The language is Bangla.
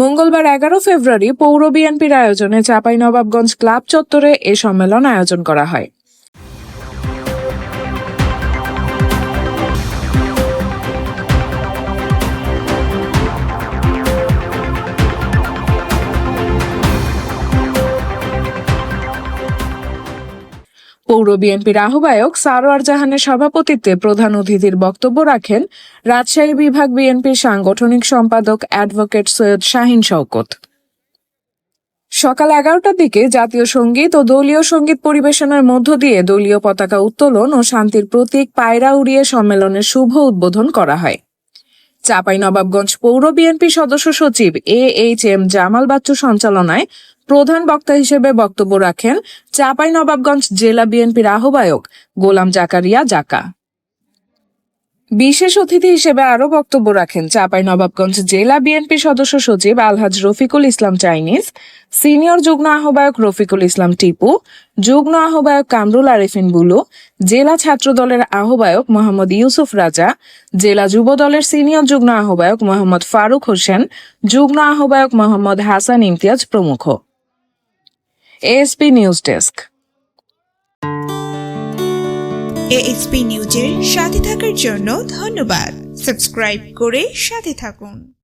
মঙ্গলবার 11 ফেব্রুয়ারি পৌর বিএনপির আয়োজনে চাঁপাইনবাবগঞ্জ ক্লাব চত্বরে এ সম্মেলন আয়োজন করা হয়। পৌর বিএনপির আহ্বায়ক সারোয়ার জাহানের সভাপতিত্বে প্রধান অতিথির বক্তব্য রাখেন রাজশাহী বিভাগ বিএনপির সাংগঠনিক সম্পাদক অ্যাডভোকেট সৈয়দ শাহীন শওকত। সকাল 11টার দিকে জাতীয় সঙ্গীত ও দলীয় সঙ্গীত পরিবেশনের মধ্য দিয়ে দলীয় পতাকা উত্তোলন ও শান্তির প্রতীক পায়রা উড়িয়ে সম্মেলনের শুভ উদ্বোধন করা হয়। চাঁপাইনবাবগঞ্জ পৌর বিএনপি সদস্য সচিব AHM জামাল বাচ্চু সঞ্চালনায় প্রধান বক্তা হিসেবে বক্তব্য রাখেন চাঁপাইনবাবগঞ্জ জেলা বিএনপির আহ্বায়ক গোলাম জাকারিয়া জাকা। বিশেষ অতিথি হিসেবে আরও বক্তব্য রাখেন চাঁপাইনবাবগঞ্জ জেলা বিএনপি সদস্য সচিব আলহাজ রফিকুল ইসলাম চাইনিজ, সিনিয়র যুগ্ম আহ্বায়ক রফিকুল ইসলাম টিপু, যুগ্ম আহ্বায়ক কামরুল আরেফিন বুলু, জেলা ছাত্র দলের আহ্বায়ক মোহাম্মদ ইউসুফ রাজা, জেলা যুব দলের সিনিয়র যুগ্ম আহ্বায়ক মোহাম্মদ ফারুক হোসেন, যুগ্ম আহ্বায়ক মোহাম্মদ হাসান ইমতিয়াজ প্রমুখ। ASP news desk. এএসপি নিউজের সাথে থাকার জন্য ধন্যবাদ। সাবস্ক্রাইব করে সাথে থাকুন।